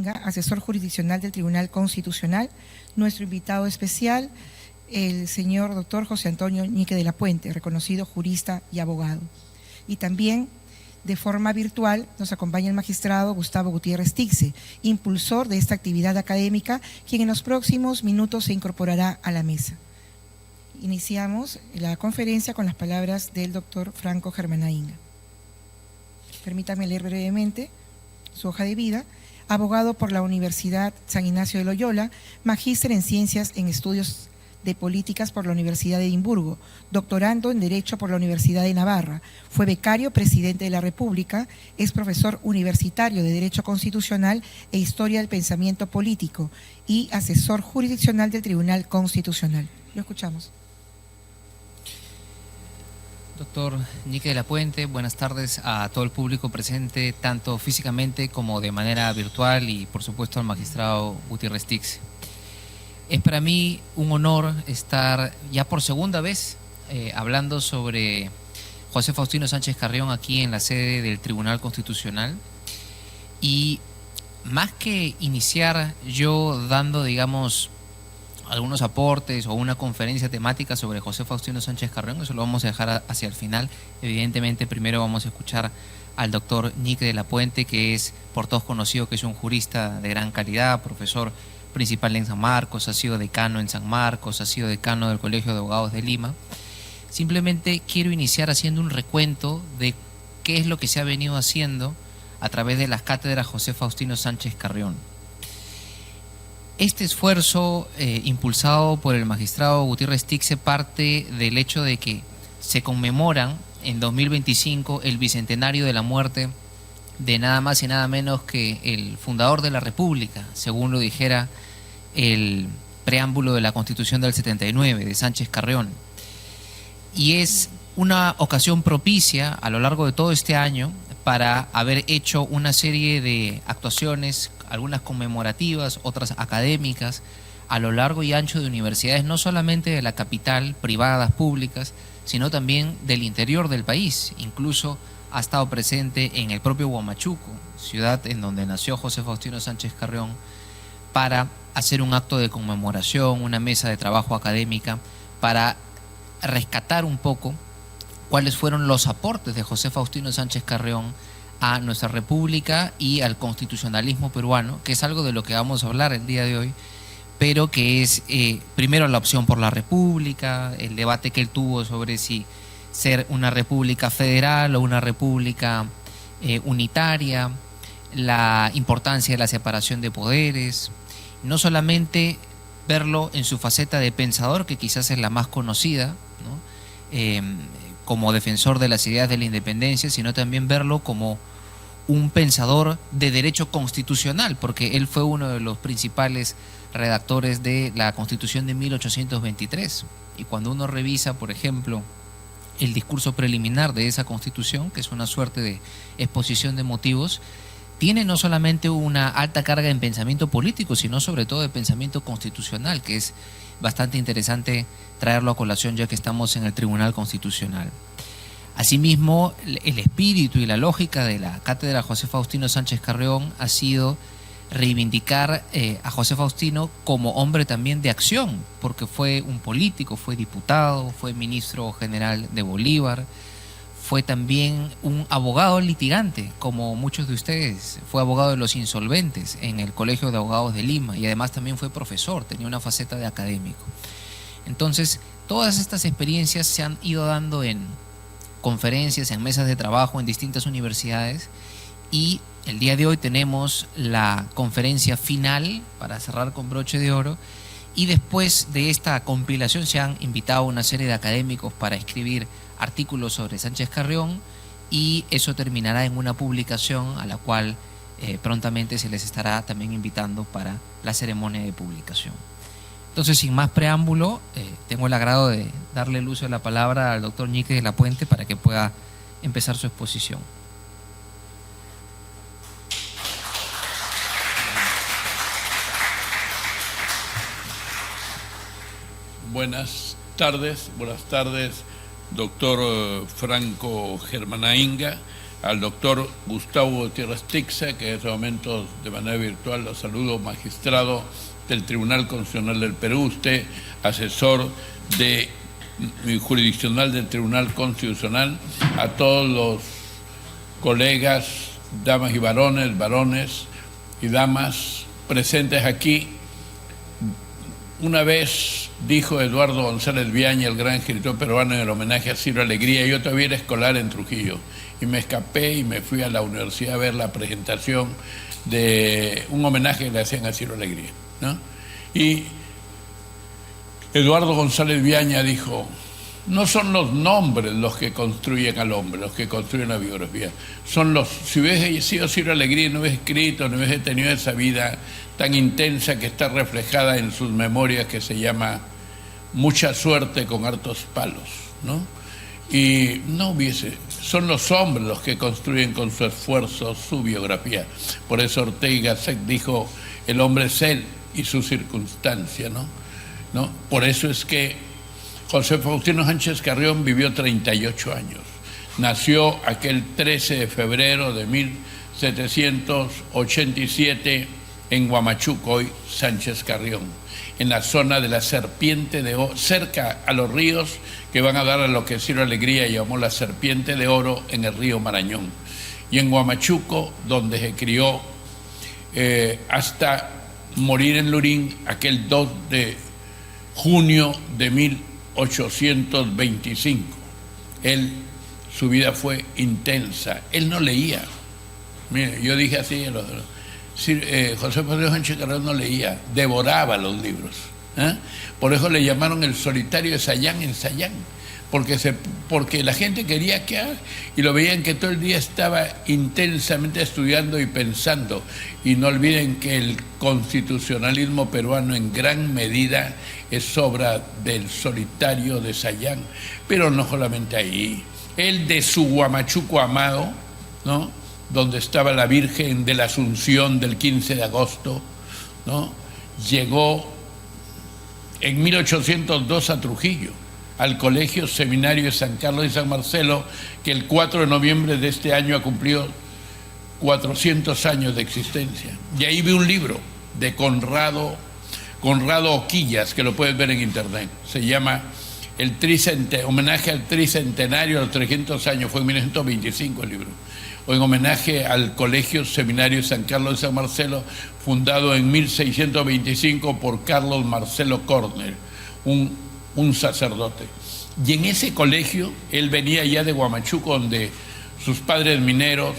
Inga, asesor jurisdiccional del Tribunal Constitucional, nuestro invitado especial, el señor doctor José Antonio Ñique de la Puente, reconocido jurista y abogado. Y también, de forma virtual, nos acompaña el magistrado Gustavo Gutiérrez Tixe, impulsor de esta actividad académica, quien en los próximos minutos se incorporará a la mesa. Iniciamos la conferencia con las palabras del doctor Franco Germana Inga. Permítanme leer brevemente su hoja de vida. Abogado por la Universidad San Ignacio de Loyola, magíster en Ciencias en Estudios de Políticas por la Universidad de Edimburgo, doctorando en Derecho por la Universidad de Navarra, fue becario presidente de la República, es profesor universitario de Derecho Constitucional e Historia del Pensamiento Político y asesor jurisdiccional del Tribunal Constitucional. Lo escuchamos. Doctor Ñique de la Puente, buenas tardes a todo el público presente, tanto físicamente como de manera virtual, y por supuesto al magistrado Gutiérrez Tixe. Es para mí un honor estar ya por segunda vez hablando sobre José Faustino Sánchez Carrión aquí en la sede del Tribunal Constitucional, y más que iniciar yo dando, digamos, algunos aportes o una conferencia temática sobre José Faustino Sánchez Carrión, eso lo vamos a dejar hacia el final. Evidentemente primero vamos a escuchar al doctor Ñique de la Puente, que es por todos conocido que es un jurista de gran calidad, profesor principal en San Marcos, ha sido decano en San Marcos, ha sido decano del Colegio de Abogados de Lima. Simplemente quiero iniciar haciendo un recuento de qué es lo que se ha venido haciendo a través de las cátedras José Faustino Sánchez Carrión. Este esfuerzo impulsado por el magistrado Gutiérrez Tixe parte del hecho de que se conmemoran en 2025 el bicentenario de la muerte de nada más y nada menos que el fundador de la República, según lo dijera el preámbulo de la Constitución del 79, de Sánchez Carrión. Y es una ocasión propicia a lo largo de todo este año para haber hecho una serie de actuaciones, algunas conmemorativas, otras académicas, a lo largo y ancho de universidades, no solamente de la capital, privadas, públicas, sino también del interior del país. Incluso ha estado presente en el propio Huamachuco, ciudad en donde nació José Faustino Sánchez Carrión, para hacer un acto de conmemoración, una mesa de trabajo académica, para rescatar un poco cuáles fueron los aportes de José Faustino Sánchez Carrión a nuestra república y al constitucionalismo peruano, que es algo de lo que vamos a hablar el día de hoy, pero que es primero la opción por la república, el debate que él tuvo sobre si ser una república federal o una república unitaria, la importancia de la separación de poderes, no solamente verlo en su faceta de pensador, que quizás es la más conocida, ¿no? Como defensor de las ideas de la independencia, sino también verlo como un pensador de derecho constitucional, porque él fue uno de los principales redactores de la Constitución de 1823. Y cuando uno revisa, por ejemplo, el discurso preliminar de esa Constitución, que es una suerte de exposición de motivos, tiene no solamente una alta carga en pensamiento político, sino sobre todo de pensamiento constitucional, que es bastante interesante traerlo a colación ya que estamos en el Tribunal Constitucional. Asimismo, el espíritu y la lógica de la cátedra José Faustino Sánchez Carrión ha sido reivindicar a José Faustino como hombre también de acción, porque fue un político, fue diputado, fue ministro general de Bolívar, fue también un abogado litigante, como muchos de ustedes, fue abogado de los insolventes en el Colegio de Abogados de Lima y además también fue profesor, tenía una faceta de académico. Entonces, todas estas experiencias se han ido dando en conferencias, en mesas de trabajo, en distintas universidades, y el día de hoy tenemos la conferencia final para cerrar con broche de oro, y después de esta compilación se han invitado a una serie de académicos para escribir artículos sobre Sánchez Carrión, y eso terminará en una publicación a la cual prontamente se les estará también invitando para la ceremonia de publicación. Entonces, sin más preámbulo, tengo el agrado de darle el uso de la palabra al doctor Ñique de la Puente para que pueda empezar su exposición. Buenas tardes, doctor Franco Germana Inga, al doctor Gustavo Gutiérrez Tixe, que en este momento de manera virtual lo saludo, magistrado del Tribunal Constitucional del Perú, usted asesor jurisdiccional del Tribunal Constitucional, a todos los colegas, damas y varones, varones y damas presentes aquí. Una vez dijo Eduardo González Viaña, el gran escritor peruano, en el homenaje a Ciro Alegría, yo todavía era escolar en Trujillo, y me escapé y me fui a la universidad a ver la presentación de un homenaje que le hacían a Ciro Alegría, ¿no? Y Eduardo González Viaña dijo: no son los nombres los que construyen al hombre, los que construyen la biografía. Son los, si hubiese sido Ciro Alegría y no hubiese escrito, no hubiese tenido esa vida tan intensa que está reflejada en sus memorias, que se llama Mucha suerte con hartos palos, ¿no? Y no hubiese, son los hombres los que construyen con su esfuerzo su biografía. Por eso Ortega y Gasset dijo: el hombre es él y su circunstancia, ¿no? Por eso es que José Faustino Sánchez Carrión vivió 38 años. Nació aquel 13 de febrero de 1787 en Huamachuco, hoy Sánchez Carrión, en la zona de la Serpiente de Oro, cerca a los ríos que van a dar a lo que Ciro Alegría llamó la Serpiente de Oro, en el río Marañón. Y en Huamachuco, donde se crió hasta morir en Lurín aquel 2 de junio de 1825. Su vida fue intensa. Él no leía. Mire, yo dije así, José Faustino Sánchez Carrión no leía, devoraba los libros. Por eso le llamaron el solitario de Sayán en Sayán, porque la gente quería que haga, y lo veían que todo el día estaba intensamente estudiando y pensando. Y no olviden que el constitucionalismo peruano en gran medida es obra del solitario de Sayán, pero no solamente ahí. Él, de su Huamachuco amado, ¿no?, donde estaba la Virgen de la Asunción del 15 de agosto, ¿no?, llegó en 1802 a Trujillo, al Colegio Seminario de San Carlos y San Marcelo, que el 4 de noviembre de este año ha cumplido 400 años de existencia. Y ahí vi un libro de Conrado Oquillas, que lo puedes ver en internet. Se llama Homenaje al Tricentenario, a los 300 años, fue en 1925 el libro. O en homenaje al Colegio Seminario de San Carlos de San Marcelo, fundado en 1625 por Carlos Marcelo Cornell, un sacerdote. Y en ese colegio, él venía ya de Huamachuco, donde sus padres minero,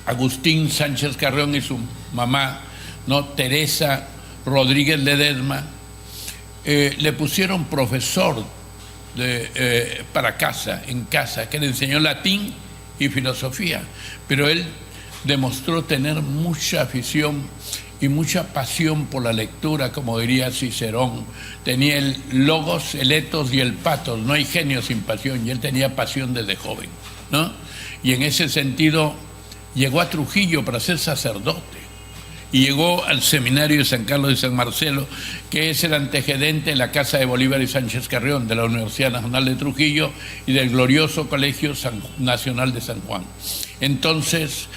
Agustín Sánchez Carrión, y su mamá, ¿no?, Teresa Rodríguez Ledesma, le pusieron profesor para en casa, que le enseñó latín y filosofía, pero él demostró tener mucha afición y mucha pasión por la lectura, como diría Cicerón. Tenía el logos, el etos y el patos. No hay genio sin pasión, y él tenía pasión desde joven, ¿no? Y en ese sentido llegó a Trujillo para ser sacerdote, y llegó al Seminario de San Carlos y San Marcelo, que es el antecedente de la Casa de Bolívar y Sánchez Carrión, de la Universidad Nacional de Trujillo y del glorioso Colegio Nacional de San Juan. Entonces,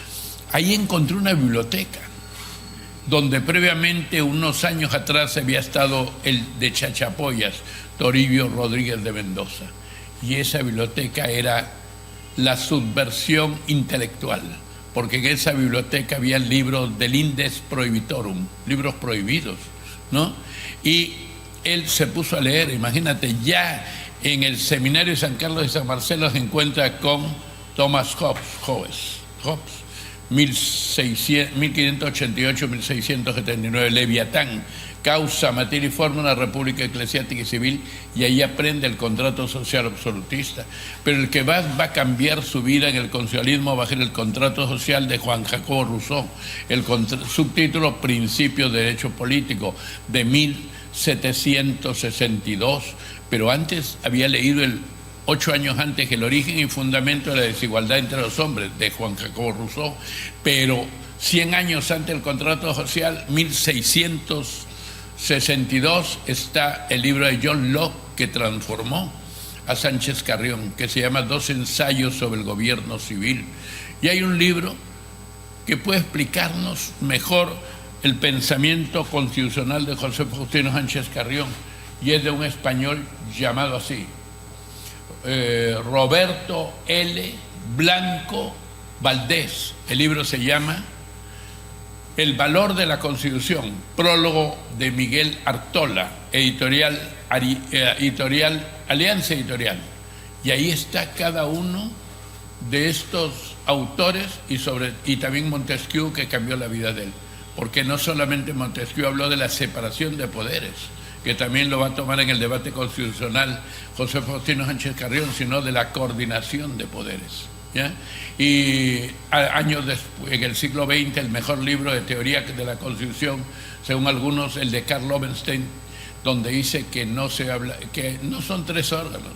ahí encontré una biblioteca, donde previamente, unos años atrás, había estado el de Chachapoyas, Toribio Rodríguez de Mendoza. Y esa biblioteca era la subversión intelectual, porque en esa biblioteca había libros del Index Prohibitorum, libros prohibidos, ¿no? Y él se puso a leer. Imagínate, ya en el Seminario de San Carlos de San Marcelo se encuentra con Thomas Hobbes, 1588-1679, Leviatán, causa, materia y forma, una república eclesiástica y civil, y ahí aprende el contrato social absolutista. Pero el que va a cambiar su vida en el constitucionalismo va a ser el contrato social de Juan Jacobo Rousseau, el subtítulo Principios de Derecho Político, de 1762, pero antes había leído 8 años antes, el origen y fundamento de la desigualdad entre los hombres, de Juan Jacobo Rousseau, pero 100 años antes del contrato social, 1662, está el libro de John Locke, que transformó a Sánchez Carrión, que se llama Dos ensayos sobre el gobierno civil. Y hay un libro que puede explicarnos mejor el pensamiento constitucional de José Faustino Sánchez Carrión, y es de un español llamado así, Roberto L. Blanco Valdés. El libro se llama El valor de la Constitución, prólogo de Miguel Artola, editorial Alianza Editorial. Y ahí está cada uno de estos autores y también Montesquieu, que cambió la vida de él. Porque no solamente Montesquieu habló de la separación de poderes, que también lo va a tomar en el debate constitucional José Faustino Sánchez Carrión, sino de la coordinación de poderes, ¿ya? Y años después, en el siglo XX, el mejor libro de teoría de la Constitución, según algunos, el de Karl Lobenstein, donde dice que no son tres órganos,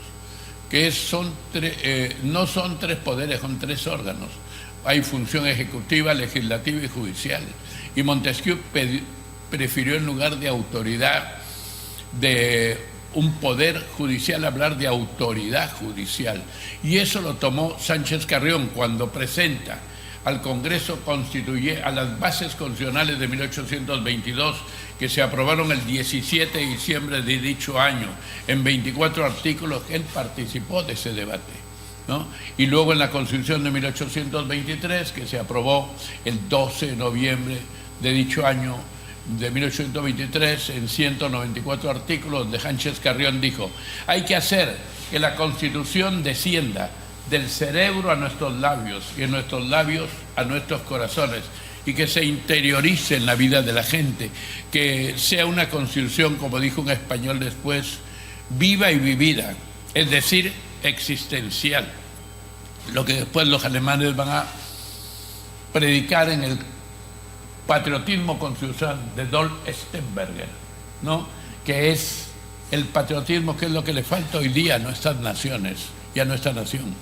no son tres poderes, son tres órganos. Hay función ejecutiva, legislativa y judicial. Y Montesquieu prefirió, en lugar de autoridad de un poder judicial, hablar de autoridad judicial. Y eso lo tomó Sánchez Carrión cuando presenta al Congreso a las bases constitucionales de 1822, que se aprobaron el 17 de diciembre de dicho año, en 24 artículos. Él participó de ese debate, ¿no? Y luego en la Constitución de 1823, que se aprobó el 12 de noviembre de dicho año, de 1823, en 194 artículos, donde Sánchez Carrión dijo: hay que hacer que la Constitución descienda del cerebro a nuestros labios y en nuestros labios a nuestros corazones, y que se interiorice en la vida de la gente, que sea una Constitución, como dijo un español después, viva y vivida, es decir, existencial. Lo que después los alemanes van a predicar en el patriotismo constitucional de Dolf Stenberger, ¿no? Que es el patriotismo, que es lo que le falta hoy día a nuestras naciones y a nuestra nación.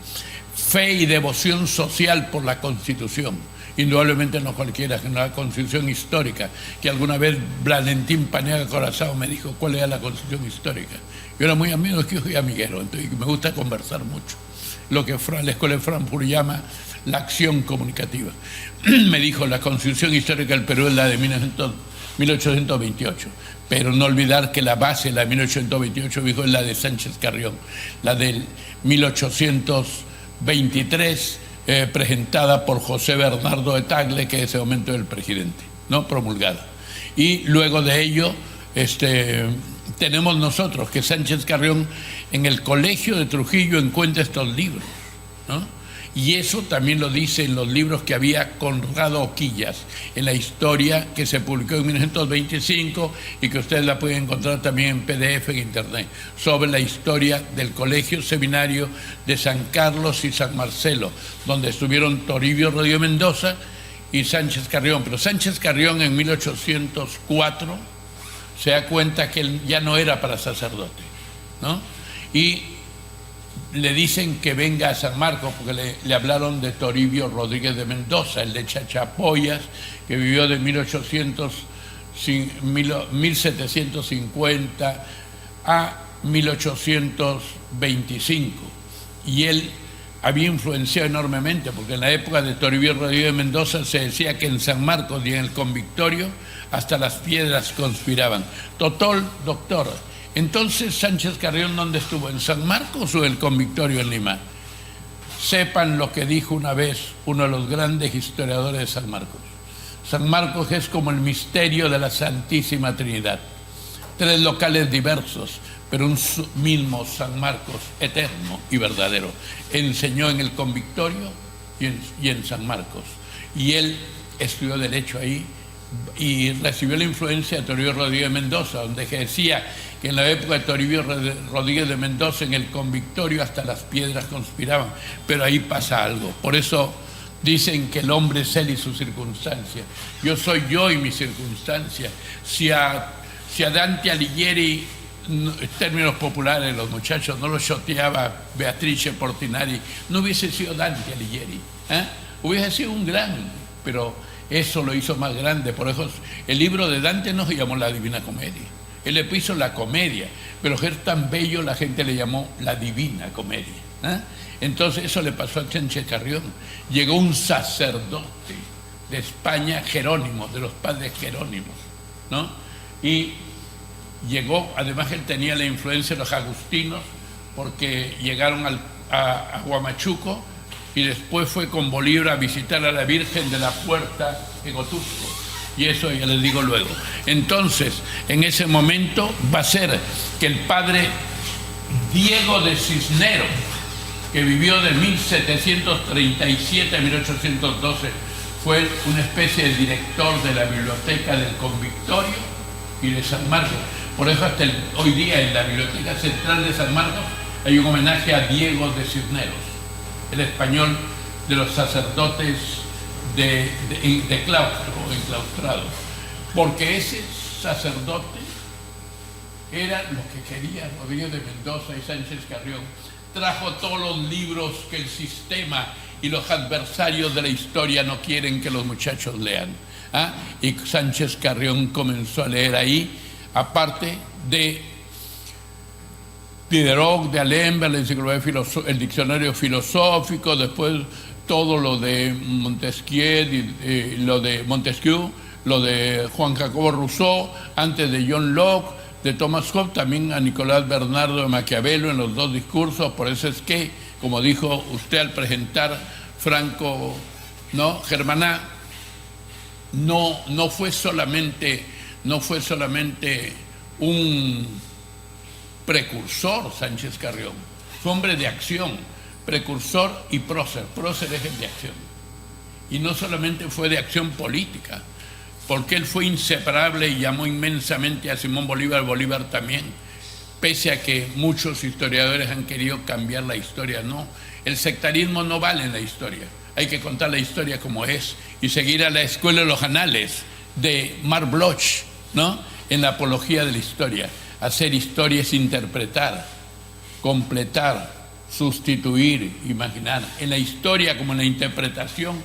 Fe y devoción social por la Constitución, indudablemente no cualquiera, sino la Constitución histórica, que alguna vez Valentín Paniagua Corazao me dijo cuál era la Constitución histórica. Yo era muy amigo, es que yo soy amiguero, entonces me gusta conversar mucho. Lo que la Escuela de Frankfurt llama la acción comunicativa. Me dijo: la Constitución histórica del Perú es la de 1828, pero no olvidar que la base, la de 1828, dijo, es la de Sánchez Carrión, la del 1823, presentada por José Bernardo de Tagle, que en ese momento era el presidente, ¿no? Promulgada. Y luego de ello tenemos nosotros que Sánchez Carrión en el Colegio de Trujillo encuentra estos libros, ¿no? Y eso también lo dice en los libros que había Conrado Oquillas, en la historia que se publicó en 1925 y que ustedes la pueden encontrar también en PDF en internet, sobre la historia del Colegio Seminario de San Carlos y San Marcelo, donde estuvieron Toribio Rodríguez Mendoza y Sánchez Carrión. Pero Sánchez Carrión en 1804 se da cuenta que él ya no era para sacerdote, ¿no? Y le dicen que venga a San Marcos, porque le hablaron de Toribio Rodríguez de Mendoza, el de Chachapoyas, que vivió de 1750 a 1825. Y él había influenciado enormemente, porque en la época de Toribio Rodríguez de Mendoza se decía que en San Marcos y en el Convictorio hasta las piedras conspiraban. Doctor, entonces Sánchez Carrión, ¿dónde estuvo? ¿En San Marcos o en el Convictorio en Lima? Sepan lo que dijo una vez uno de los grandes historiadores de San Marcos. San Marcos es como el misterio de la Santísima Trinidad. Tres locales diversos, pero un mismo San Marcos eterno y verdadero. Enseñó en el Convictorio y en San Marcos. Y él estudió Derecho ahí y recibió la influencia de Toribio Rodríguez de Mendoza, donde decía que en la época de Toribio Rodríguez de Mendoza en el Convictorio hasta las piedras conspiraban, pero ahí pasa algo. Por eso dicen que el hombre es él y su circunstancia. Yo soy yo y mi circunstancia. Si a Dante Alighieri, en términos populares, los muchachos no lo choteaba Beatrice Portinari, no hubiese sido Dante Alighieri, hubiese sido un gran, pero eso lo hizo más grande. Por eso el libro de Dante no se llamó La Divina Comedia. Él le puso la comedia, pero ser tan bello la gente le llamó la divina comedia. Entonces eso le pasó a Sánchez Carrión. Llegó un sacerdote de España, Jerónimo, de los padres Jerónimos, ¿no? Y llegó, además él tenía la influencia de los agustinos, porque llegaron a Huamachuco, y después fue con Bolívar a visitar a la Virgen de la Puerta en Otusco. Y eso ya les digo luego. Entonces, en ese momento va a ser que el padre Diego de Cisneros, que vivió de 1737 a 1812, fue una especie de director de la biblioteca del Convictorio y de San Marcos. Por eso hasta hoy día en la Biblioteca Central de San Marcos hay un homenaje a Diego de Cisneros, el español de los sacerdotes de claustro, enclaustrados, porque ese sacerdote era lo que quería Rodríguez de Mendoza y Sánchez Carrión. Trajo todos los libros que el sistema y los adversarios de la historia no quieren que los muchachos lean. Y Sánchez Carrión comenzó a leer ahí, aparte de Diderot, de Alembert, el diccionario filosófico, después todo lo de Montesquieu, lo de Juan Jacobo Rousseau, antes de John Locke, de Thomas Hobbes, también a Nicolás Bernardo de Maquiavelo en los dos discursos. Por eso es que, como dijo usted al presentar Franco, ¿no? Germaná, no fue solamente un precursor Sánchez Carrión, fue hombre de acción, precursor y prócer. Prócer es el de acción. Y no solamente fue de acción política, porque él fue inseparable y llamó inmensamente a Simón Bolívar, Bolívar también, pese a que muchos historiadores han querido cambiar la historia. No, el sectarismo no vale en la historia, hay que contar la historia como es y seguir a la escuela de los anales de Marc Bloch, ¿no? En la apología de la historia. Hacer historia es interpretar, completar, sustituir, imaginar. En la historia como en la interpretación,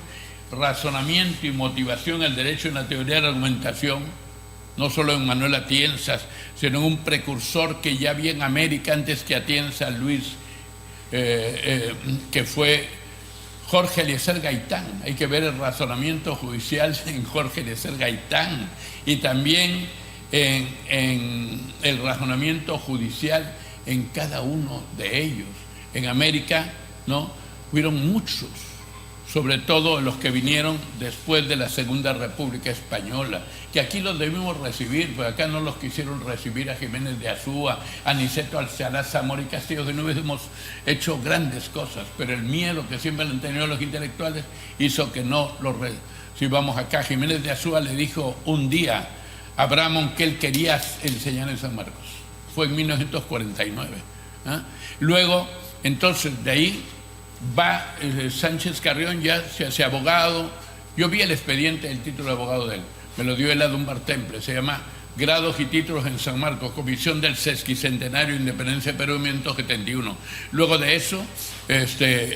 razonamiento y motivación, el derecho en la teoría de la argumentación, no solo en Manuel Atienza, sino en un precursor que ya había en América antes que Atienza, Luis, que fue Jorge Eliezer Gaitán. Hay que ver el razonamiento judicial en Jorge Eliezer Gaitán y también en el razonamiento judicial en cada uno de ellos. En América, ¿no? Hubieron muchos, sobre todo los que vinieron después de la Segunda República Española, que aquí los debimos recibir, pero acá no los quisieron recibir a Jiménez de Azúa, a Niceto Alcalá, Zamora y Castillo, de nuevo hemos hecho grandes cosas, pero el miedo que siempre han tenido los intelectuales hizo que no los recibamos acá. Jiménez de Azúa le dijo un día a Bramón que él quería enseñar en San Marcos, fue en 1949. Luego, entonces, de ahí va Sánchez Carrión, ya se hace abogado. Yo vi el expediente del título de abogado de él, me lo dio el Adumbar Temple, se llama Grados y Títulos en San Marcos, Comisión del Sesquicentenario Independencia de Perú 1971. Luego de eso,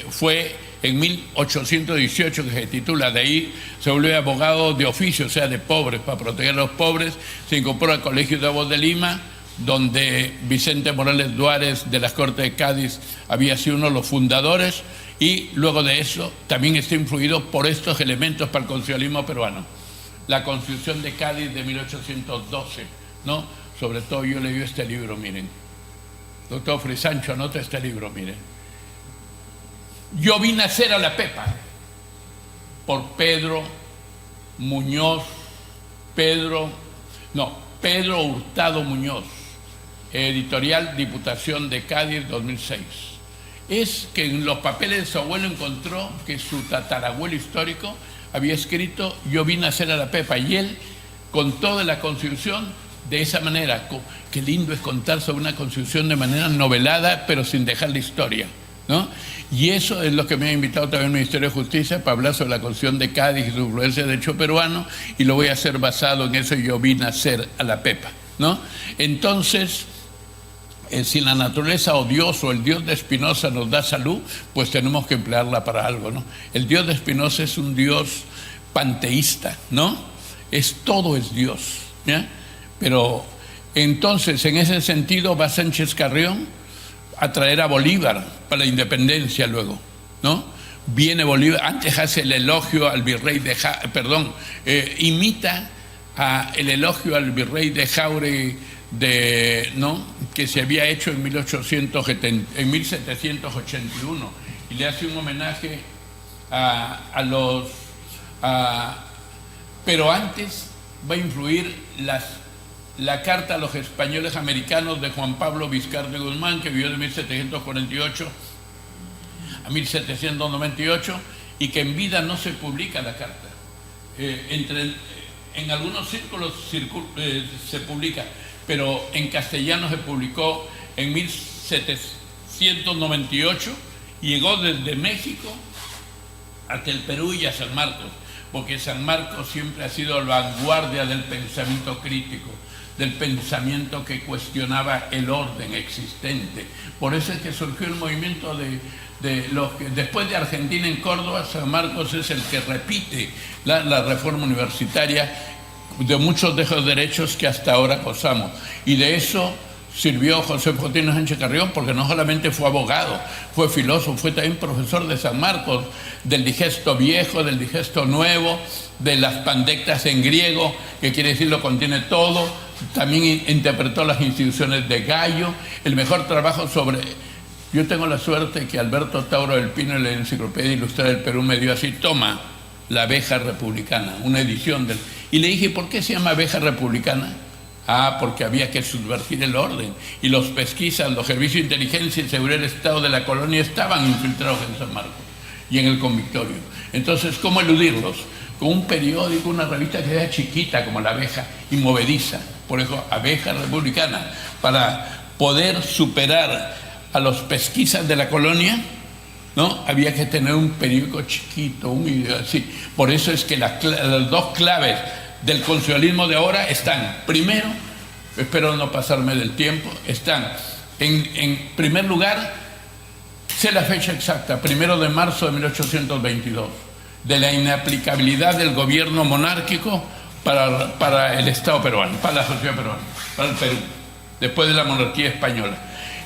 fue en 1818 que se titula, de ahí se volvió abogado de oficio, o sea, de pobres, para proteger a los pobres, se incorporó al Colegio de Abogados de Lima, donde Vicente Morales Duárez de las Cortes de Cádiz había sido uno de los fundadores, y luego de eso también está influido por estos elementos para el constitucionalismo peruano. La Constitución de Cádiz de 1812, ¿no? Sobre todo yo leí este libro, miren. Doctor Frisancho, anota este libro, miren. Yo vi nacer a la Pepa, por Pedro Hurtado Muñoz, editorial Diputación de Cádiz 2006. Es que en los papeles de su abuelo encontró que su tatarabuelo histórico había escrito yo vi nacer a la Pepa, y él contó de la Constitución de esa manera. Qué lindo es contar sobre una Constitución de manera novelada, pero sin dejar la historia, ¿no? Y eso es lo que me ha invitado también el Ministerio de Justicia para hablar sobre la Constitución de Cádiz y su influencia de derecho peruano, y lo voy a hacer basado en eso, yo vi nacer a la Pepa, ¿no? Entonces, si la naturaleza o Dios o el Dios de Spinoza nos da salud, pues tenemos que emplearla para algo, ¿no? El Dios de Spinoza es un Dios panteísta, ¿no? Todo es Dios, ¿ya? Pero Entonces, en ese sentido, va Sánchez Carrión a traer a Bolívar para la independencia luego, ¿no? Viene Bolívar, antes hace el elogio al virrey de imita el elogio al virrey de Jauregui, ¿no? Que se había hecho en 1781, y le hace un homenaje pero antes va a influir la carta a los españoles americanos de Juan Pablo Vizcarra Guzmán, que vivió de 1748 a 1798, y que en vida no se publica la carta. En algunos círculos se publica, pero en castellano se publicó en 1798 y llegó desde México hasta el Perú y a San Marcos, porque San Marcos siempre ha sido la vanguardia del pensamiento crítico, del pensamiento que cuestionaba el orden existente. Por eso es que surgió el movimiento de los que después de Argentina, en Córdoba, San Marcos es el que repite la reforma universitaria de muchos de esos derechos que hasta ahora gozamos. Y de eso sirvió José Faustino Sánchez Carrión, porque no solamente fue abogado, fue filósofo, fue también profesor de San Marcos, del digesto viejo, del digesto nuevo, de las pandectas en griego, que quiere decir lo contiene todo. También interpretó las instituciones de Gallo. El mejor trabajo sobre... Yo tengo la suerte que Alberto Tauro del Pino, en la Enciclopedia Ilustrada del Perú, me dio así: toma, La Abeja Republicana, una edición del... Y le dije, ¿por qué se llama Abeja Republicana? Porque había que subvertir el orden. Y los pesquisas, los servicios de inteligencia y seguridad del Estado de la colonia estaban infiltrados en San Marcos y en el Convictorio. Entonces, ¿cómo eludirlos? Con un periódico, una revista que era chiquita como La Abeja y movediza. Por eso, Abeja Republicana, para poder superar a los pesquisas de la colonia, ¿no? Había que tener un periódico chiquito, así. Por eso es que las dos claves del constitucionalismo de ahora están, primero, espero no pasarme del tiempo, están en primer lugar, sé la fecha exacta, 1 de marzo de 1822, de la inaplicabilidad del gobierno monárquico para el Estado peruano, para la sociedad peruana, para el Perú, después de la monarquía española.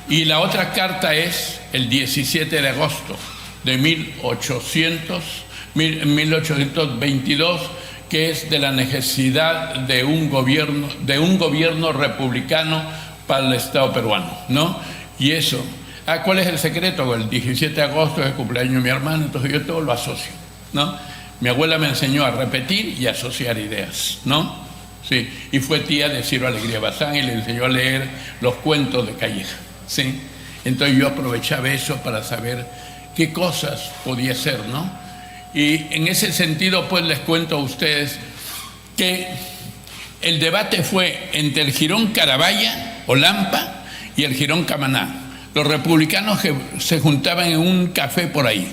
Y la otra carta es el 17 de agosto de 1822, que es de la necesidad de un gobierno republicano para el Estado peruano, ¿no? Y eso, ¿cuál es el secreto? El 17 de agosto es el cumpleaños de mi hermano, entonces yo todo lo asocio, ¿no? Mi abuela me enseñó a repetir y asociar ideas, ¿no? Sí, y fue tía de Ciro Alegría Bazán y le enseñó a leer los cuentos de Calleja, ¿sí? Entonces yo aprovechaba eso para saber qué cosas podía ser, ¿no? Y en ese sentido, pues les cuento a ustedes que el debate fue entre el Jirón Caravalla o Lampa y el Jirón Camaná. Los republicanos que se juntaban en un café por ahí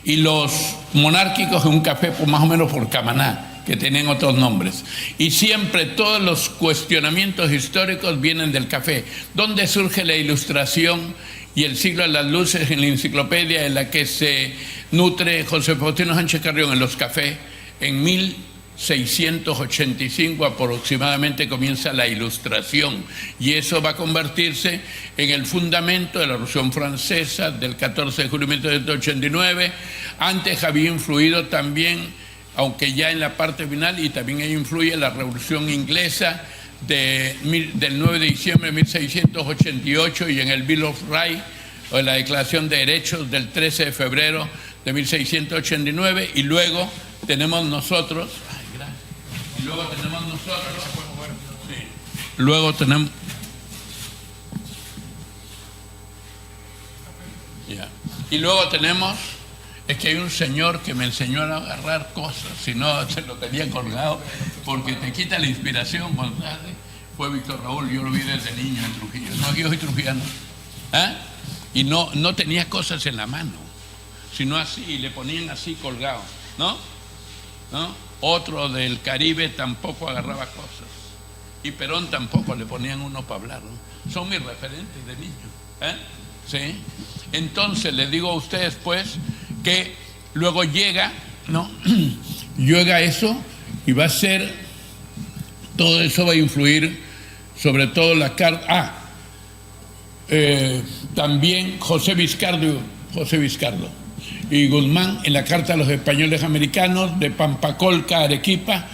y los monárquicos en un café más o menos por Camaná, que tenían otros nombres. Y siempre todos los cuestionamientos históricos vienen del café. ¿Dónde surge la Ilustración y el siglo de las luces en la enciclopedia en la que se nutre José Faustino Sánchez Carrión? En los cafés, en 1685 aproximadamente comienza la Ilustración, y eso va a convertirse en el fundamento de la Revolución Francesa del 14 de julio de 1789. Antes había influido también, aunque ya en la parte final, y también ahí influye la Revolución Inglesa del 9 de diciembre de 1688, y en el Bill of Rights, o la Declaración de Derechos del 13 de febrero de 1689, y luego tenemos nosotros, y luego tenemos, es que hay un señor que me enseñó a agarrar cosas, si no se lo tenía colgado, porque te quita la inspiración. Fue Víctor Raúl, yo lo vi desde niño en Trujillo. No, yo soy trujillano. Y no tenía cosas en la mano, sino así, y le ponían así colgado, ¿no? Otro del Caribe tampoco agarraba cosas. Y Perón tampoco le ponían uno para hablar, ¿no? Son mis referentes de niño. ¿Sí? Entonces les digo a ustedes, pues, que luego llega, ¿no? Llega eso, y va a ser, todo eso va a influir sobre todo la carta... también José Vizcardo y Guzmán en la Carta a los Españoles Americanos de Pampacolca, Arequipa,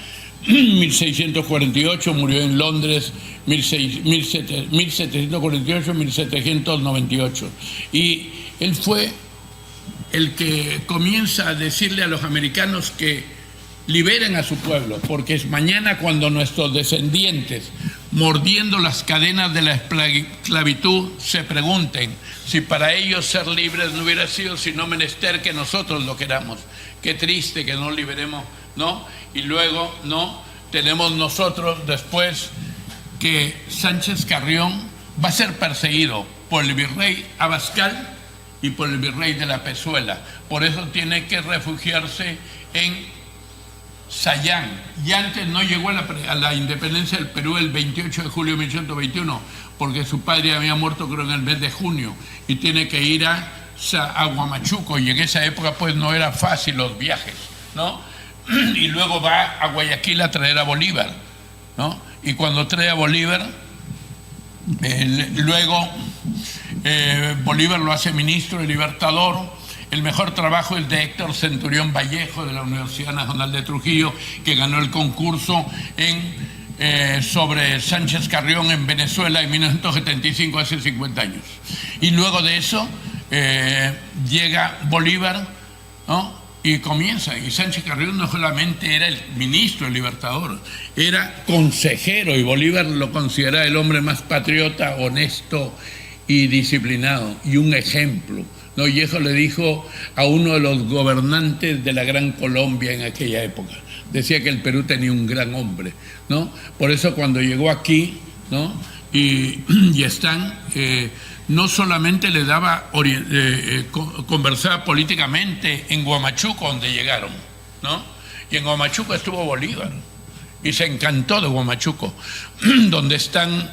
1648, murió en Londres 1748-1798, y él fue el que comienza a decirle a los americanos que liberen a su pueblo, porque es mañana cuando nuestros descendientes, mordiendo las cadenas de la esclavitud, se pregunten si para ellos ser libres no hubiera sido sino menester que nosotros lo queramos. Qué triste que no liberemos, ¿no? Y luego, ¿no? Tenemos nosotros después que Sánchez Carrión va a ser perseguido por el virrey Abascal y por el virrey de la Pezuela. Por eso tiene que refugiarse en Sayán, y antes no llegó a la independencia del Perú el 28 de julio de 1821, porque su padre había muerto creo en el mes de junio, y tiene que ir a Huamachuco, y en esa época pues no era fácil los viajes, ¿no? Y luego va a Guayaquil a traer a Bolívar, ¿no? Y cuando trae a Bolívar, luego Bolívar lo hace ministro y libertador. El mejor trabajo es de Héctor Centurión Vallejo, de la Universidad Nacional de Trujillo, que ganó el concurso sobre Sánchez Carrión en Venezuela en 1975, hace 50 años. Y luego de eso llega Bolívar, ¿no? Y comienza. Y Sánchez Carrión no solamente era el ministro, el libertador, era consejero, y Bolívar lo considera el hombre más patriota, honesto y disciplinado, y un ejemplo, ¿no? Y eso le dijo a uno de los gobernantes de la Gran Colombia en aquella época. Decía que el Perú tenía un gran hombre, ¿no? Por eso cuando llegó aquí, ¿no? Y están, no solamente le daba, conversaba políticamente en Huamachuco, donde llegaron, ¿no? Y en Huamachuco estuvo Bolívar, y se encantó de Huamachuco, donde están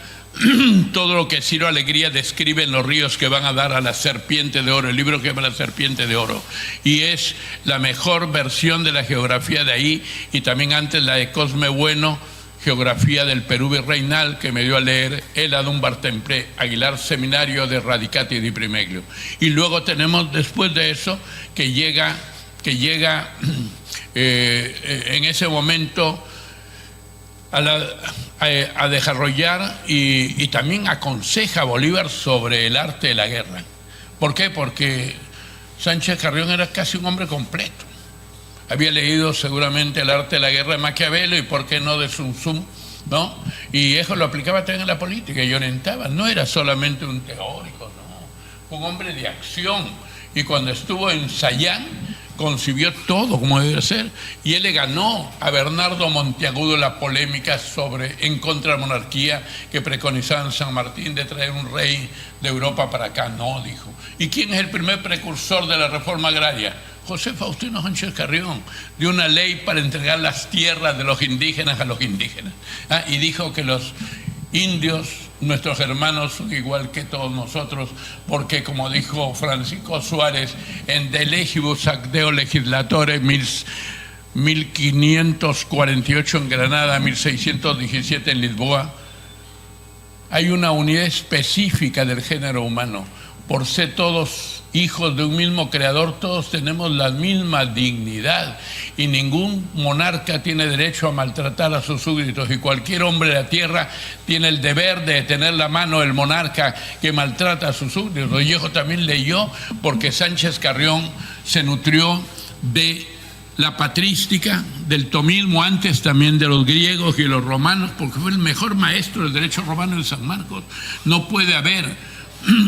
todo lo que Ciro Alegría describe en los ríos que van a dar a la serpiente de oro, el libro que llama La Serpiente de Oro, y es la mejor versión de la geografía de ahí, y también antes la de Cosme Bueno, Geografía del Perú Virreinal, que me dio a leer el Adúmbar Temple Aguilar, Seminario de Radicati di Primeglio. Y luego tenemos después de eso que llega en ese momento a desarrollar y también aconseja a Bolívar sobre el arte de la guerra. ¿Por qué? Porque Sánchez Carrión era casi un hombre completo. Había leído seguramente el arte de la guerra de Maquiavelo y por qué no de Sun Tzu, ¿no? Y eso lo aplicaba también en la política y orientaba. No era solamente un teórico, no, un hombre de acción. Y cuando estuvo en Sayán, concibió todo como debe ser, y él le ganó a Bernardo Monteagudo la polémica en contra de la monarquía que preconizaba en San Martín de traer un rey de Europa para acá. No, dijo. ¿Y quién es el primer precursor de la reforma agraria? José Faustino Sánchez Carrión, de una ley para entregar las tierras de los indígenas a los indígenas. Y dijo que los indios, nuestros hermanos, son igual que todos nosotros, porque como dijo Francisco Suárez en De Legibus Acteo Legislatore 1548 en Granada, 1617 en Lisboa, hay una unidad específica del género humano. Por ser todos hijos de un mismo creador, todos tenemos la misma dignidad y ningún monarca tiene derecho a maltratar a sus súbditos, y cualquier hombre de la tierra tiene el deber de detener la mano del monarca que maltrata a sus súbditos. Vallejo también leyó, porque Sánchez Carrión se nutrió de la patrística, del tomismo, antes también de los griegos y los romanos, porque fue el mejor maestro del derecho romano en San Marcos. No puede haber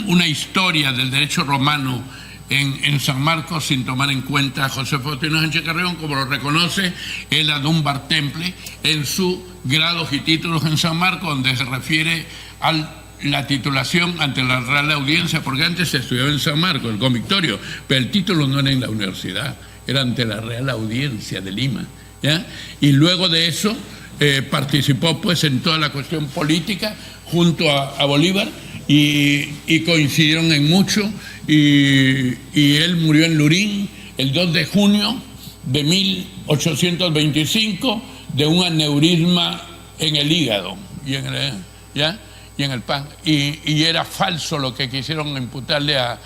una historia del derecho romano en San Marcos sin tomar en cuenta a José Faustino Sánchez Carrión, como lo reconoce el Adúmbar Temple en su grados y títulos en San Marcos, donde se refiere a la titulación ante la Real Audiencia, porque antes se estudiaba en San Marcos, el convictorio, pero el título no era en la universidad, era ante la Real Audiencia de Lima, ¿ya? Y luego de eso participó pues en toda la cuestión política junto a Bolívar, y coincidieron en mucho, y él murió en Lurín el 2 de junio de 1825 de un aneurisma en el hígado, y ¿ya? Y en el PAN. Y era falso lo que quisieron imputarle a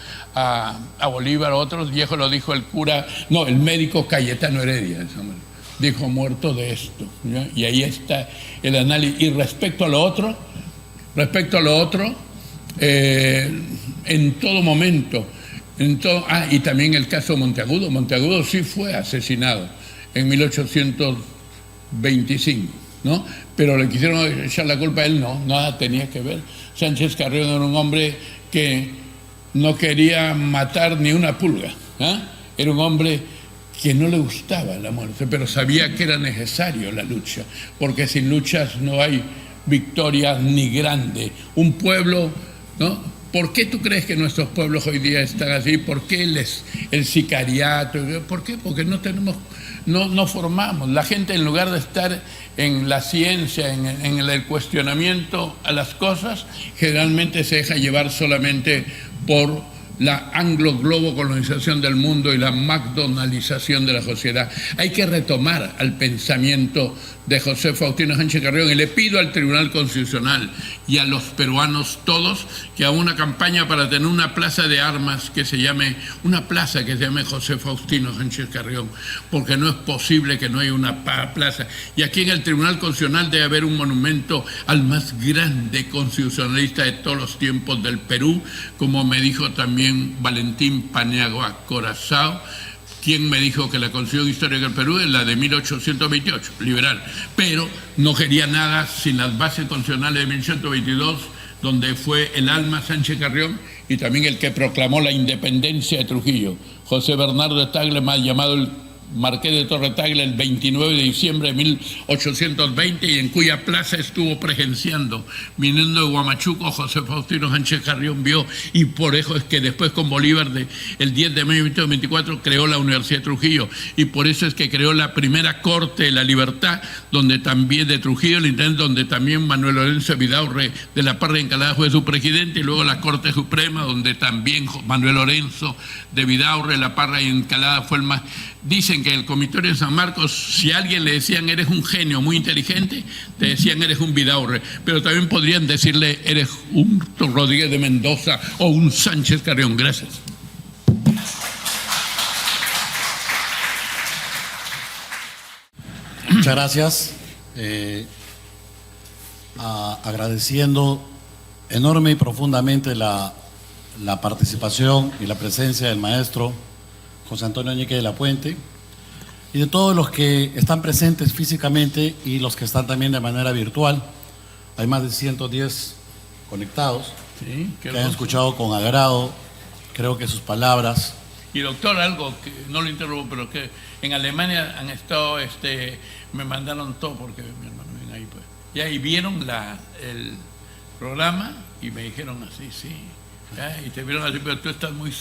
Bolívar a otros. Viejo lo dijo el cura, no, el médico Cayetano Heredia, ese hombre, dijo muerto de esto, ¿ya? Y ahí está el análisis. Y respecto a lo otro, en todo momento, y también el caso Monteagudo. Monteagudo sí fue asesinado en 1825, ¿no? Pero le quisieron echar la culpa a él, no, nada tenía que ver. Sánchez Carrión era un hombre que no quería matar ni una pulga, ¿eh? Era un hombre que no le gustaba la muerte, pero sabía que era necesario la lucha, porque sin luchas no hay victoria ni grande. Un pueblo, ¿no? ¿Por qué tú crees que nuestros pueblos hoy día están así? ¿Por qué el sicariato? ¿Por qué? Porque no formamos. La gente, en lugar de estar en la ciencia, en el cuestionamiento a las cosas, generalmente se deja llevar solamente por la anglo-globo-colonización del mundo y la McDonaldización de la sociedad. Hay que retomar al pensamiento de José Faustino Sánchez Carrión, y le pido al Tribunal Constitucional y a los peruanos todos que hagan una campaña para tener una plaza de armas que se llame José Faustino Sánchez Carrión, porque no es posible que no haya una plaza. Y aquí en el Tribunal Constitucional debe haber un monumento al más grande constitucionalista de todos los tiempos del Perú, como me dijo también Valentín Paniagua Corazao, quien me dijo que la Constitución Histórica del Perú es la de 1828, liberal, pero no quería nada sin las bases constitucionales de 1822, donde fue el alma Sánchez Carrión y también el que proclamó la independencia de Trujillo, José Bernardo Tagle, más llamado el Marqués de Torre Tagle, el 29 de diciembre de 1820, y en cuya plaza estuvo presenciando, viniendo de Huamachuco, José Faustino Sánchez Carrión vio, y por eso es que después con Bolívar, el 10 de mayo de 1824, creó la Universidad de Trujillo, y por eso es que creó la primera Corte de la Libertad, donde también de Trujillo, donde también Manuel Lorenzo Vidaurre de la Parra y Encalada fue su presidente, y luego la Corte Suprema, donde también Manuel Lorenzo de Vidaurre, la Parra y Encalada fue el más. Dicen que en el Comitorio de San Marcos, si a alguien le decían eres un genio muy inteligente, te decían eres un Vidaurre, pero también podrían decirle eres un Rodríguez de Mendoza o un Sánchez Carrión. Gracias. Muchas gracias. Agradeciendo enorme y profundamente la participación y la presencia del maestro José Antonio Ñique de la Puente y de todos los que están presentes físicamente y los que están también de manera virtual. Hay más de 110 conectados, sí, que han escuchado con agrado, creo que sus palabras. Y doctor, algo que no lo interrumpo, pero que en Alemania han estado, me mandaron todo porque mi hermano viene ahí, pues. Y ahí vieron el programa y me dijeron así, sí. ¿Ya? Y te vieron así, pero tú estás muy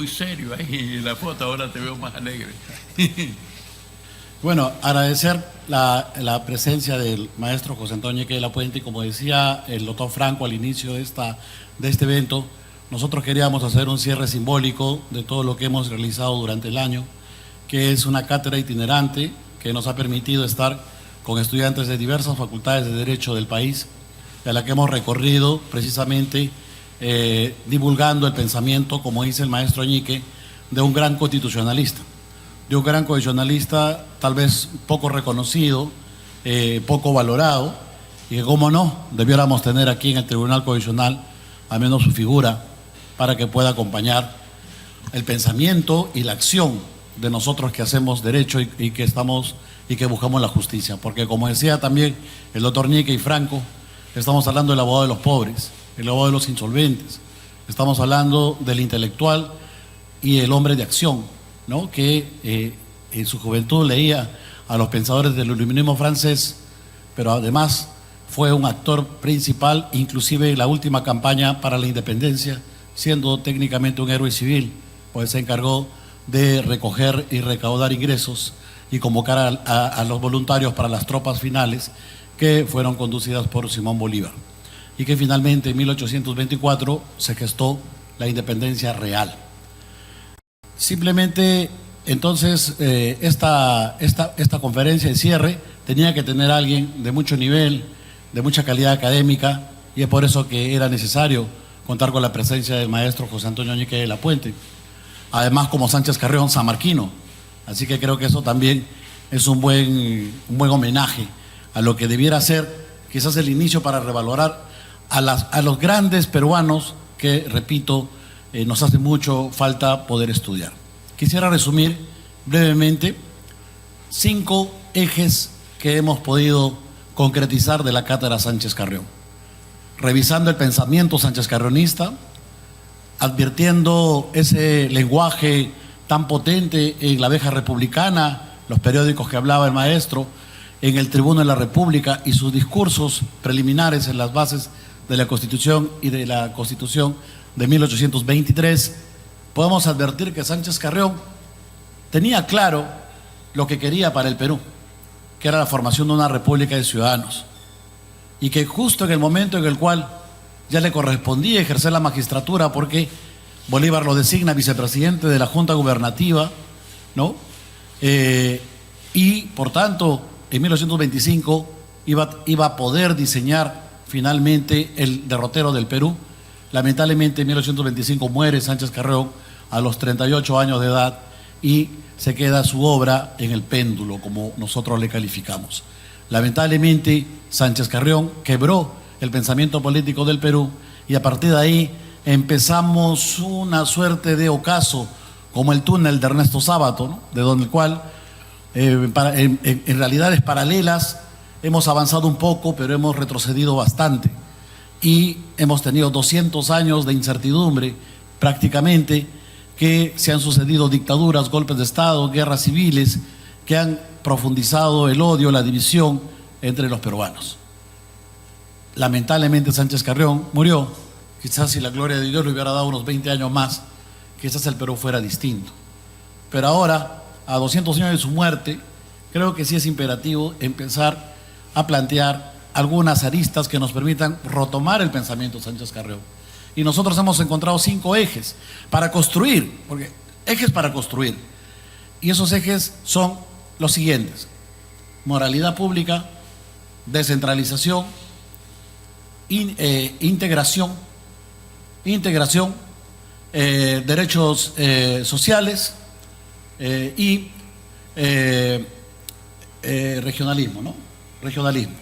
serio ahí, y en la foto ahora te veo más alegre. Bueno, agradecer la presencia del maestro José Antonio Ñique de la Puente, y como decía el doctor Franco al inicio de este evento, nosotros queríamos hacer un cierre simbólico de todo lo que hemos realizado durante el año, que es una cátedra itinerante que nos ha permitido estar con estudiantes de diversas facultades de Derecho del país, a la que hemos recorrido precisamente divulgando el pensamiento, como dice el maestro Ñique, de un gran constitucionalista, tal vez poco reconocido, poco valorado, y que, como no, debiéramos tener aquí en el Tribunal Constitucional al menos su figura para que pueda acompañar el pensamiento y la acción de nosotros que hacemos derecho y que buscamos la justicia, porque como decía también el doctor Ñique y Franco, estamos hablando del abogado de los pobres, el abogado de los insolventes, estamos hablando del intelectual y el hombre de acción, ¿no? Que en su juventud leía a los pensadores del iluminismo francés, pero además fue un actor principal, inclusive en la última campaña para la independencia, siendo técnicamente un héroe civil, pues se encargó de recoger y recaudar ingresos y convocar a los voluntarios para las tropas finales que fueron conducidas por Simón Bolívar, y que finalmente en 1824 se gestó la independencia real. Simplemente, entonces, esta conferencia de cierre tenía que tener a alguien de mucho nivel, de mucha calidad académica, y es por eso que era necesario contar con la presencia del maestro José Antonio Ñique de la Puente, además como Sánchez Carrión sanmarquino. Así que creo que eso también es un buen homenaje a lo que debiera ser quizás el inicio para revalorar a los grandes peruanos que, repito, nos hace mucho falta poder estudiar. Quisiera resumir brevemente 5 ejes que hemos podido concretizar de la cátedra Sánchez Carrión. Revisando el pensamiento sánchez carrionista, advirtiendo ese lenguaje tan potente en la Abeja Republicana, los periódicos que hablaba el maestro, en el Tribuno de la República y sus discursos preliminares en las bases de la Constitución y de la Constitución de 1823, podemos advertir que Sánchez Carrión tenía claro lo que quería para el Perú, que era la formación de una república de ciudadanos, y que justo en el momento en el cual ya le correspondía ejercer la magistratura, porque Bolívar lo designa vicepresidente de la Junta Gubernativa, ¿no? Y por tanto, en 1925 iba a poder diseñar finalmente el derrotero del Perú. Lamentablemente en 1925 muere Sánchez Carrión a los 38 años de edad y se queda su obra en el péndulo, como nosotros le calificamos. Lamentablemente Sánchez Carrión quebró el pensamiento político del Perú y a partir de ahí empezamos una suerte de ocaso como el túnel de Ernesto Sábato, ¿no? De donde el cual en realidades paralelas hemos avanzado un poco, pero hemos retrocedido bastante y hemos tenido 200 años de incertidumbre prácticamente, que se han sucedido dictaduras, golpes de Estado, guerras civiles que han profundizado el odio, la división entre los peruanos. Lamentablemente Sánchez Carrión murió. Quizás si la gloria de Dios le hubiera dado unos 20 años más, quizás el Perú fuera distinto. Pero ahora, a 200 años de su muerte, creo que sí es imperativo empezar a plantear algunas aristas que nos permitan retomar el pensamiento de Sánchez Carrión. Y nosotros hemos encontrado 5 ejes para construir, porque ejes para construir. Y esos ejes son los siguientes: moralidad pública, descentralización, integración, derechos sociales y regionalismo, ¿no? Regionalismo,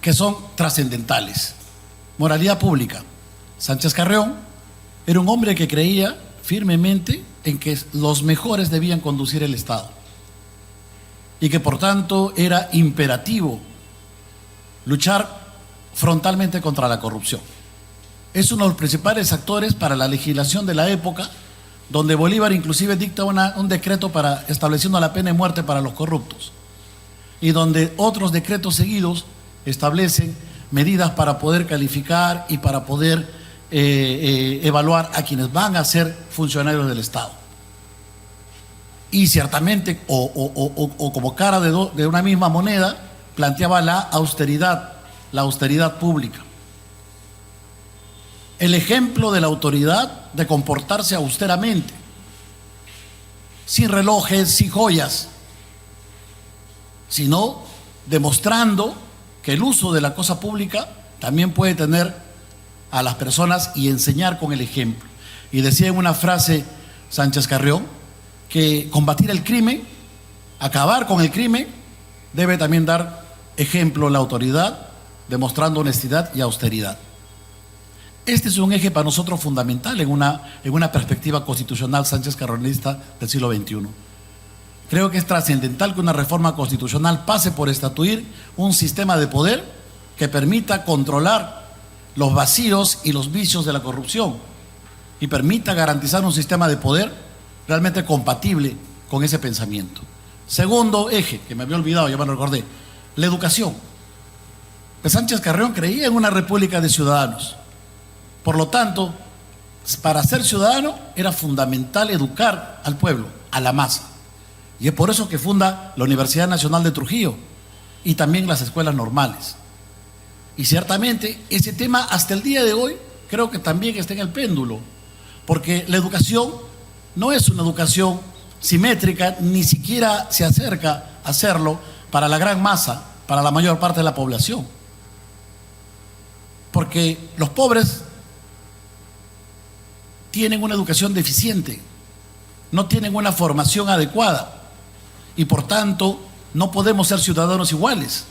que son trascendentales. Moralidad pública. Sánchez Carrión era un hombre que creía firmemente en que los mejores debían conducir el Estado y que por tanto era imperativo luchar frontalmente contra la corrupción. Es uno de los principales actores para la legislación de la época, donde Bolívar inclusive dicta un decreto para estableciendo la pena de muerte para los corruptos, y donde otros decretos seguidos establecen medidas para poder calificar y para poder evaluar a quienes van a ser funcionarios del Estado. Y ciertamente, o como cara de una misma moneda, planteaba la austeridad pública. El ejemplo de la autoridad de comportarse austeramente, sin relojes, sin joyas, sino demostrando que el uso de la cosa pública también puede tener a las personas y enseñar con el ejemplo. Y decía en una frase Sánchez Carrión que combatir el crimen, acabar con el crimen, debe también dar ejemplo la autoridad, demostrando honestidad y austeridad. Este es un eje para nosotros fundamental en una perspectiva constitucional sánchez carronista del siglo XXI. Creo que es trascendental que una reforma constitucional pase por estatuir un sistema de poder que permita controlar los vacíos y los vicios de la corrupción y permita garantizar un sistema de poder realmente compatible con ese pensamiento. Segundo eje, que me había olvidado, ya me lo recordé, la educación. Pues Sánchez Carrión creía en una república de ciudadanos. Por lo tanto, para ser ciudadano era fundamental educar al pueblo, a la masa. Y es por eso que funda la Universidad Nacional de Trujillo y también las escuelas normales. Y ciertamente ese tema hasta el día de hoy creo que también está en el péndulo, porque la educación no es una educación simétrica, ni siquiera se acerca a hacerlo para la gran masa, para la mayor parte de la población. porque los pobres tienen una educación deficiente, no tienen una formación adecuada y por tanto no podemos ser ciudadanos iguales,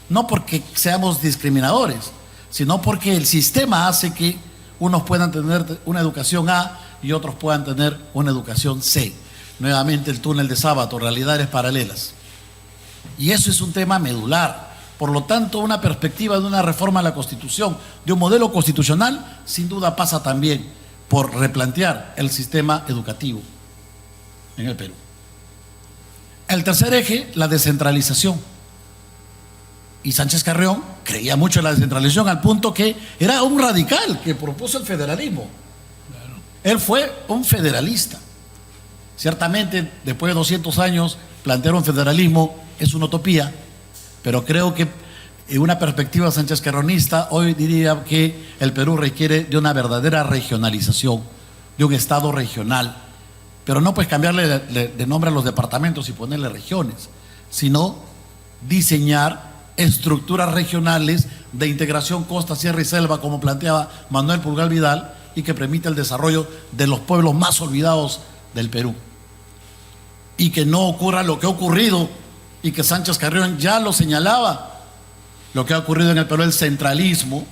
no porque seamos discriminadores, sino porque el sistema hace que unos puedan tener una educación A y otros puedan tener una educación C. Nuevamente el túnel de Sábato, realidades paralelas. Y eso es un tema medular. Por lo tanto, una perspectiva de una reforma a la Constitución, de un modelo constitucional, sin duda pasa también por replantear el sistema educativo en el Perú. El tercer eje, la descentralización. Y Sánchez Carrión creía mucho en la descentralización al punto que era un radical que propuso el federalismo. Él fue un federalista. Ciertamente, después de 200 años, plantear un federalismo es una utopía, pero creo que en una perspectiva sánchez carronista, hoy diría que el Perú requiere de una verdadera regionalización, de un Estado regional, pero no pues cambiarle de nombre a los departamentos y ponerle regiones, sino diseñar estructuras regionales de integración costa, sierra y selva, como planteaba Manuel Pulgar Vidal, y que permita el desarrollo de los pueblos más olvidados del Perú. Y que no ocurra lo que ha ocurrido, y que Sánchez Carrión ya lo señalaba, lo que ha ocurrido en el Perú, el centralismo,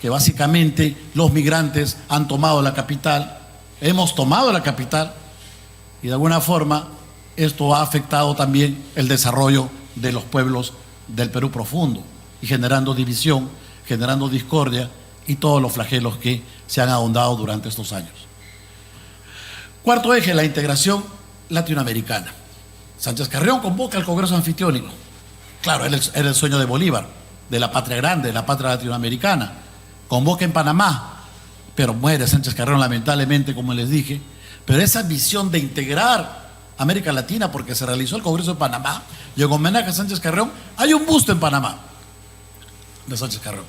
que básicamente los migrantes han tomado la capital, hemos tomado la capital, y de alguna forma esto ha afectado también el desarrollo de los pueblos del Perú profundo, y generando división, generando discordia y todos los flagelos que se han ahondado durante estos años. Cuarto eje, la integración latinoamericana. Sánchez Carrión convoca al Congreso Anfitriónico. Claro, era el sueño de Bolívar, de la patria grande, de la patria latinoamericana. Convoca en Panamá, pero muere Sánchez Carrión lamentablemente, como les dije. Pero esa visión de integrar América Latina, porque se realizó el Congreso de Panamá, y en homenaje a Sánchez Carrión, hay un busto en Panamá de Sánchez Carrión.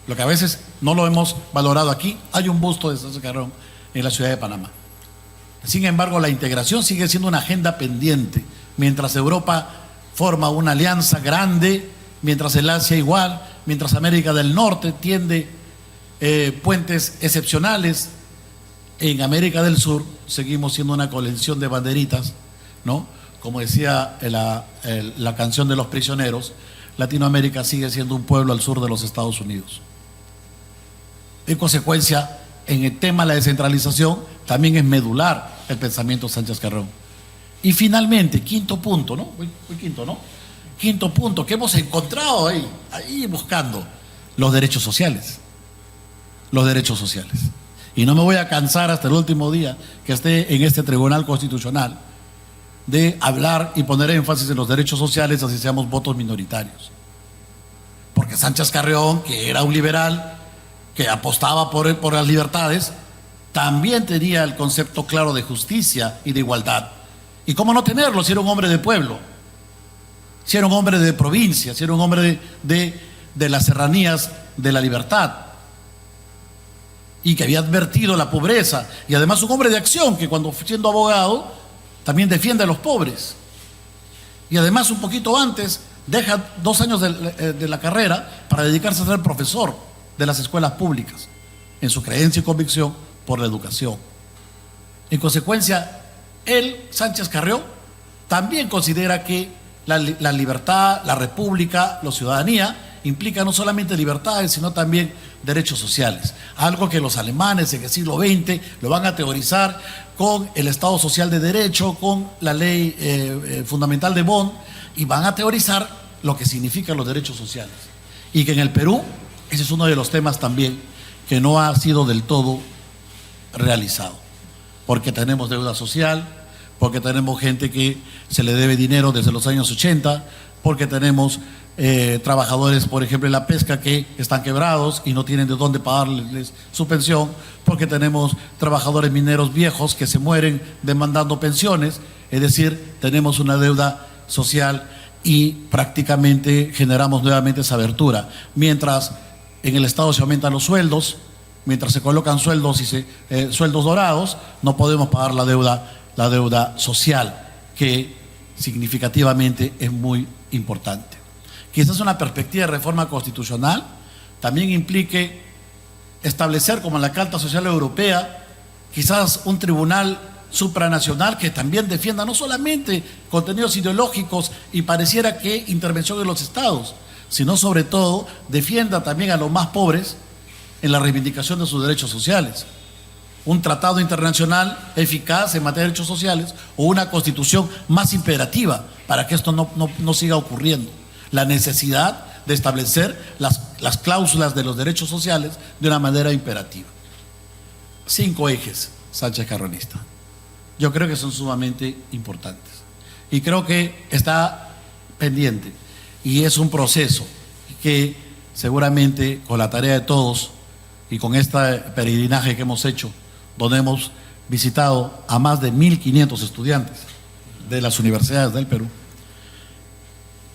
Lo que a veces no lo hemos valorado aquí, hay un busto de Sánchez Carrión en la ciudad de Panamá. Sin embargo, la integración sigue siendo una agenda pendiente, mientras Europa forma una alianza grande, mientras el Asia igual, mientras América del Norte tiende puentes excepcionales. En América del Sur seguimos siendo una colección de banderitas, ¿no? Como decía la canción de Los Prisioneros, Latinoamérica sigue siendo un pueblo al sur de los Estados Unidos. En consecuencia, en el tema de la descentralización también es medular el pensamiento de Sánchez Carrión. Y finalmente, quinto punto, ¿no? Quinto, ¿no? Quinto punto que hemos encontrado ahí buscando, los derechos sociales. Los derechos sociales. Y no me voy a cansar hasta el último día que esté en este Tribunal Constitucional de hablar y poner énfasis en los derechos sociales, así seamos votos minoritarios. Porque Sánchez Carrión, que era un liberal, que apostaba por las libertades, también tenía el concepto claro de justicia y de igualdad. ¿Y cómo no tenerlo si era un hombre de pueblo? Si era un hombre de provincia, si era un hombre de las serranías de la libertad, y que había advertido la pobreza, y además un hombre de acción, que cuando siendo abogado también defiende a los pobres, y además un poquito antes deja 2 años de la carrera para dedicarse a ser profesor de las escuelas públicas, en su creencia y convicción por la educación. En consecuencia, él, Sánchez Carrión, también considera que la libertad, la república, la ciudadanía implica no solamente libertades, sino también derechos sociales. Algo que los alemanes en el siglo XX lo van a teorizar con el Estado Social de Derecho, con la ley fundamental de Bonn, y van a teorizar lo que significan los derechos sociales. Y que en el Perú, ese es uno de los temas también que no ha sido del todo realizado. Porque tenemos deuda social, porque tenemos gente que se le debe dinero desde los años 80, porque tenemos trabajadores, por ejemplo, en la pesca que están quebrados y no tienen de dónde pagarles su pensión, porque tenemos trabajadores mineros viejos que se mueren demandando pensiones. Es decir, tenemos una deuda social y prácticamente generamos nuevamente esa abertura. Mientras en el Estado se aumentan los sueldos, mientras se colocan sueldos sueldos dorados, no podemos pagar la deuda social, que significativamente es muy importante. Quizás una perspectiva de reforma constitucional también implique establecer, como en la Carta Social Europea, quizás un tribunal supranacional que también defienda no solamente contenidos ideológicos y pareciera que intervención de los estados, sino sobre todo defienda también a los más pobres en la reivindicación de sus derechos sociales. Un tratado internacional eficaz en materia de derechos sociales o una constitución más imperativa para que esto no siga ocurriendo. La necesidad de establecer las cláusulas de los derechos sociales de una manera imperativa. 5 ejes, Sánchez Carranista. Yo creo que son sumamente importantes. Y creo que está pendiente. Y es un proceso que seguramente con la tarea de todos y con este peregrinaje que hemos hecho, donde hemos visitado a más de 1.500 estudiantes de las universidades del Perú,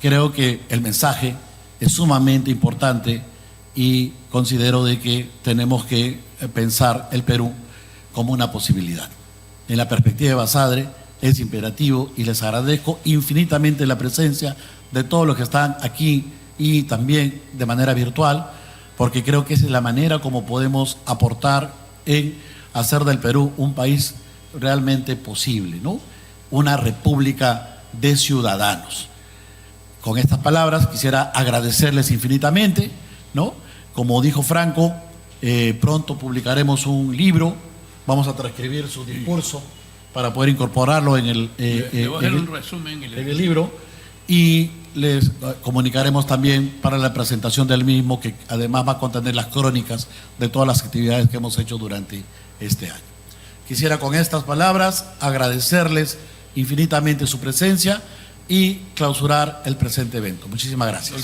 creo que el mensaje es sumamente importante y considero de que tenemos que pensar el Perú como una posibilidad. En la perspectiva de Basadre es imperativo y les agradezco infinitamente la presencia de todos los que están aquí y también de manera virtual, porque creo que esa es la manera como podemos aportar en hacer del Perú un país realmente posible, ¿no? Una república de ciudadanos. Con estas palabras quisiera agradecerles infinitamente, ¿no? Como dijo Franco, pronto publicaremos un libro, vamos a transcribir su discurso para poder incorporarlo en el libro, y les comunicaremos también para la presentación del mismo, que además va a contener las crónicas de todas las actividades que hemos hecho durante este año. Quisiera con estas palabras agradecerles infinitamente su presencia y clausurar el presente evento. Muchísimas gracias.